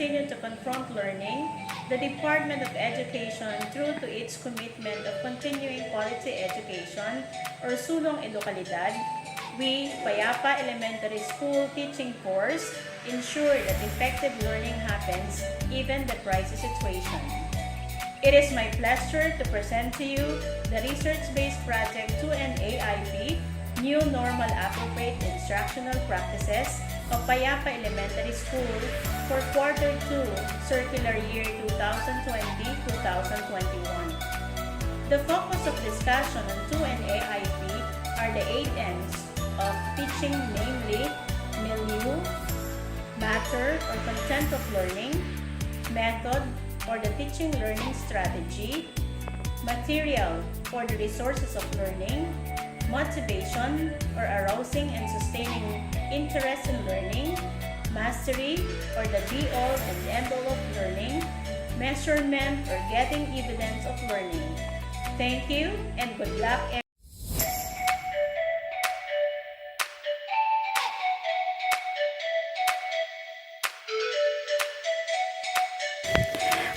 continue to confront learning, the Department of Education, true to its commitment of continuing quality education or sulong edukalidad, we, Payapa Elementary School Teaching Force, ensure that effective learning happens even the crisis situation. It is my pleasure to present to you the research-based project 2N AIP, New Normal Appropriate Instructional Practices of Payapa Elementary School for Quarter 2, Circular Year 2020-2021. The focus of discussion on 2N AIP are the 8 N's of teaching, namely milieu, matter or content of learning, method or the teaching learning strategy, material or the resources of learning, motivation or arousing and sustaining interest in learning, mastery or the be-all and end-all of learning, measurement or getting evidence of learning. Thank you and good luck.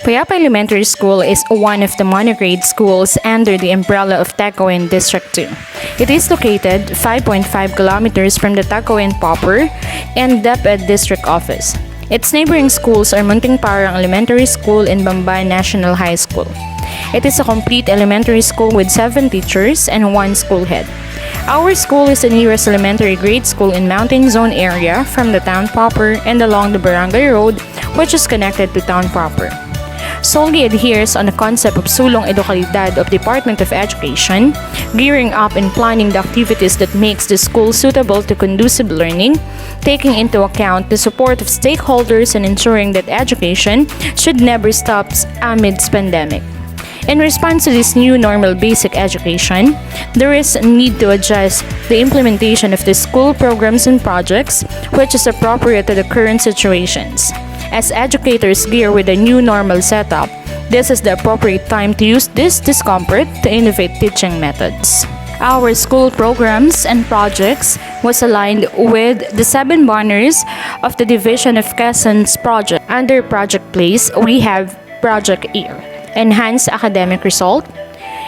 Payapa Elementary School is one of the monograde schools under the umbrella of Tagkawayan District 2. It is located 5.5 kilometers from the Tagkawayan proper and DepEd District Office. Its neighboring schools are Munting Parang Elementary School and Bamban National High School. It is a complete elementary school with 7 teachers and 1 school head. Our school is the nearest elementary grade school in Mountain Zone area from the town proper and along the Barangay Road, which is connected to town proper. Solely adheres on the concept of sulong edukalidad of Department of Education, gearing up and planning the activities that makes the school suitable to conducive learning, taking into account the support of stakeholders and ensuring that education should never stop amidst pandemic. In response to this new normal basic education, there is a need to adjust the implementation of the school programs and projects which is appropriate to the current situations. As educators gear with a new normal setup, this is the appropriate time to use this discomfort to innovate teaching methods. Our school programs and projects was aligned with the 7 banners of the Division of Quezon's project. Under Project Place, we have Project EAR, Enhance Academic Result.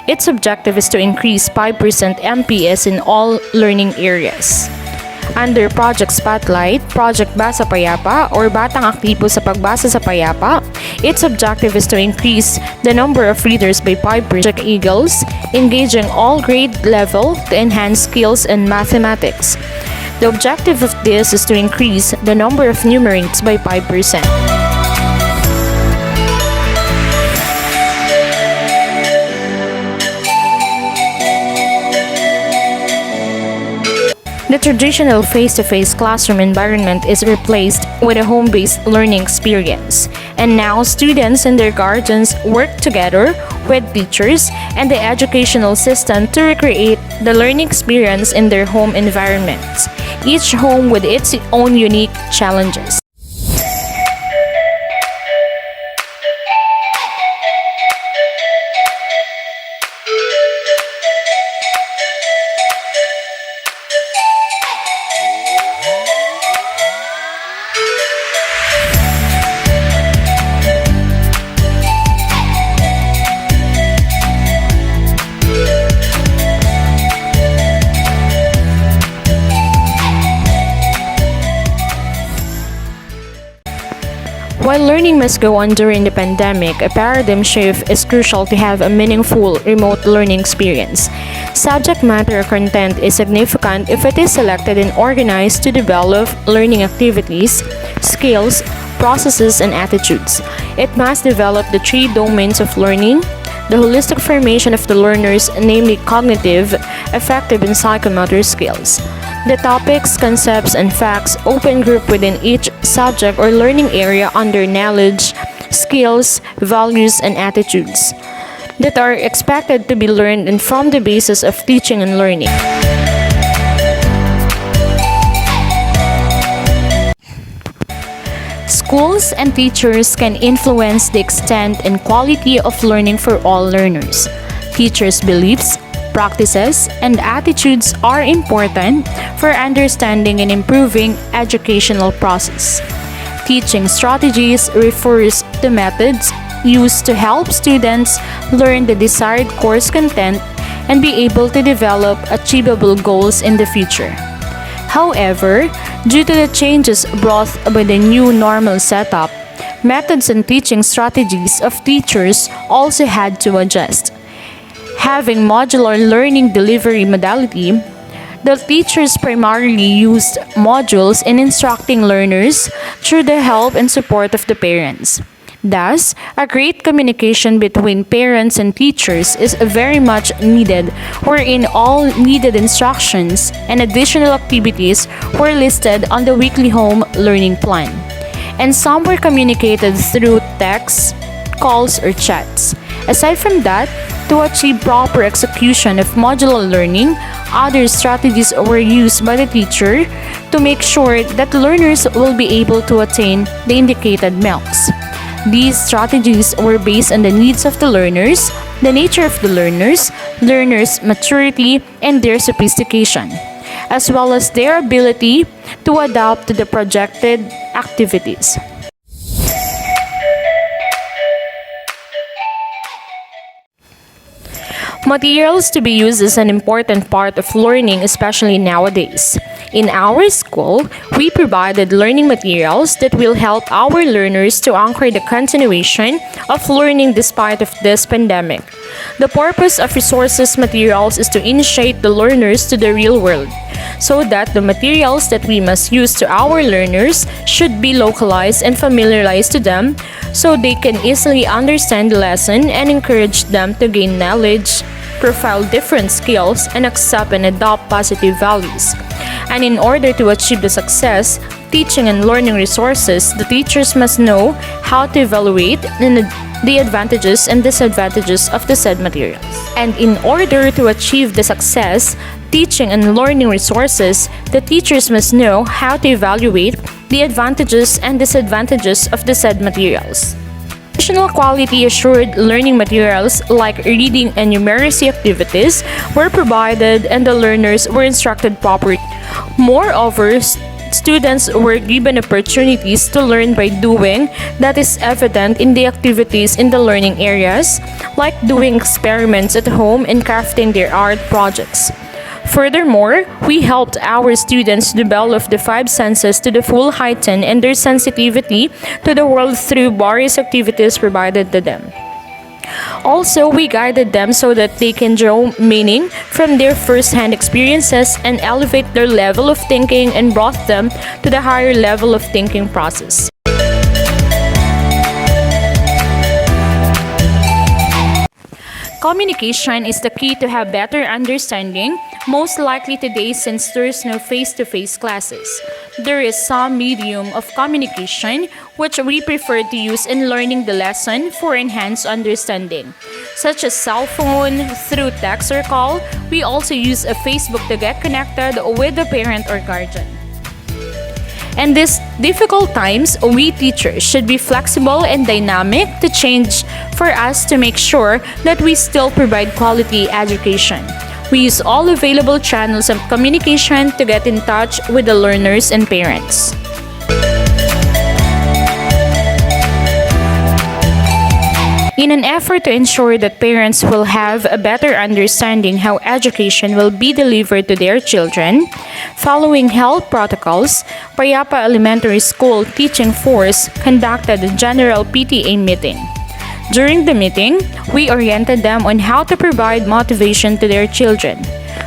Its objective is to increase 5% MPS in all learning areas. Under Project Spotlight, Project Basa Payapa or Batang Aktibo sa Pagbasa sa Payapa, its objective is to increase the number of readers by 5%. Project Eagles, engaging all grade level to enhance skills in mathematics. The objective of this is to increase the number of numerates by 5%. The traditional face-to-face classroom environment is replaced with a home-based learning experience. And now, students and their guardians work together with teachers and the educational system to recreate the learning experience in their home environments, each home with its own unique challenges. While learning must go on during the pandemic, a paradigm shift is crucial to have a meaningful remote learning experience. Subject matter content is significant if it is selected and organized to develop learning activities, skills, processes, and attitudes. It must develop the 3 domains of learning, the holistic formation of the learners, namely cognitive, affective, and psychomotor skills. The topics, concepts, and facts open group within each subject or learning area under knowledge, skills, values, and attitudes that are expected to be learned and form the basis of teaching and learning. Schools and teachers can influence the extent and quality of learning for all learners. Teachers' beliefs, practices, and attitudes are important for understanding and improving educational process. Teaching strategies refers to methods used to help students learn the desired course content and be able to develop achievable goals in the future. However, due to the changes brought by the new normal setup, methods and teaching strategies of teachers also had to adjust. Having modular learning delivery modality, the teachers primarily used modules in instructing learners through the help and support of the parents. Thus, a great communication between parents and teachers is very much needed, wherein all needed instructions and additional activities were listed on the weekly home learning plan. And some were communicated through texts, calls, or chats. Aside from that, to achieve proper execution of modular learning, other strategies were used by the teacher to make sure that learners will be able to attain the indicated marks. These strategies were based on the needs of the learners, the nature of the learners' maturity, and their sophistication, as well as their ability to adapt to the projected activities. Materials to be used is an important part of learning, especially nowadays. In our school, we provided learning materials that will help our learners to anchor the continuation of learning despite of this pandemic. The purpose of resources materials is to initiate the learners to the real world, so that the materials that we must use to our learners should be localized and familiarized to them so they can easily understand the lesson and encourage them to gain knowledge, profile different skills, and accept and adopt positive values. And in order to achieve the success, teaching and learning resources, the teachers must know how to evaluate the advantages and disadvantages of the said materials. And in order to achieve the success, teaching and learning resources, the teachers must know how to evaluate the advantages and disadvantages of the said materials. Additional quality assured learning materials like reading and numeracy activities were provided and the learners were instructed properly. Moreover, students were given opportunities to learn by doing that is evident in the activities in the learning areas, like doing experiments at home and crafting their art projects. Furthermore, we helped our students develop the five senses to the full heighten and their sensitivity to the world through various activities provided to them. Also, we guided them so that they can draw meaning from their first-hand experiences and elevate their level of thinking and brought them to the higher level of thinking process. Communication is the key to have better understanding, most likely today since there is no face-to-face classes. There is some medium of communication which we prefer to use in learning the lesson for enhanced understanding, such as cell phone, through text or call. We also use a Facebook to get connected with the parent or guardian. In these difficult times, we teachers should be flexible and dynamic to change for us to make sure that we still provide quality education. We use all available channels of communication to get in touch with the learners and parents. In an effort to ensure that parents will have a better understanding how education will be delivered to their children, following health protocols, Payapa Elementary School Teaching Force conducted a general PTA meeting. During the meeting, we oriented them on how to provide motivation to their children.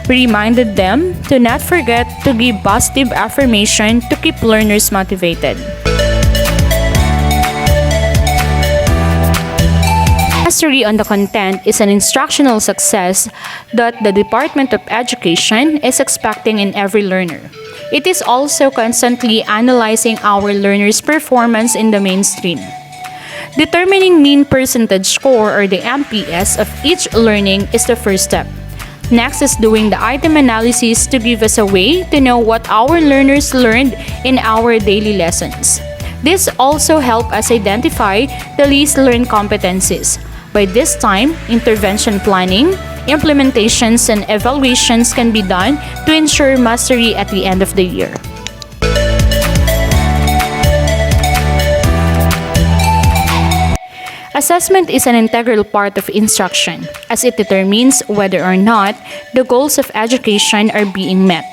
We reminded them to not forget to give positive affirmation to keep learners motivated. Mastery on the content is an instructional success that the Department of Education is expecting in every learner. It is also constantly analyzing our learners' performance in the mainstream. Determining mean percentage score or the MPS of each learning is the first step. Next is doing the item analysis to give us a way to know what our learners learned in our daily lessons. This also helps us identify the least learned competencies. By this time, intervention planning, implementations, and evaluations can be done to ensure mastery at the end of the year. Assessment is an integral part of instruction, as it determines whether or not the goals of education are being met.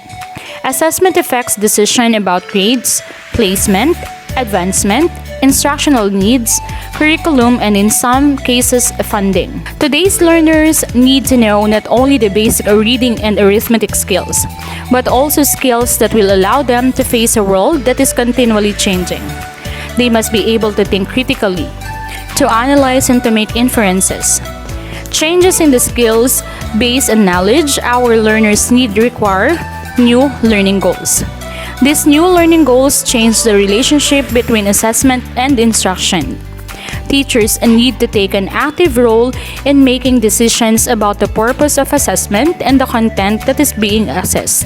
Assessment affects decision about grades, placement, advancement, instructional needs, curriculum, and in some cases, funding. Today's learners need to know not only the basic reading and arithmetic skills, but also skills that will allow them to face a world that is continually changing. They must be able to think critically, to analyze and to make inferences. Changes in the skills based on knowledge our learners need require new learning goals. These new learning goals change the relationship between assessment and instruction. Teachers need to take an active role in making decisions about the purpose of assessment and the content that is being assessed.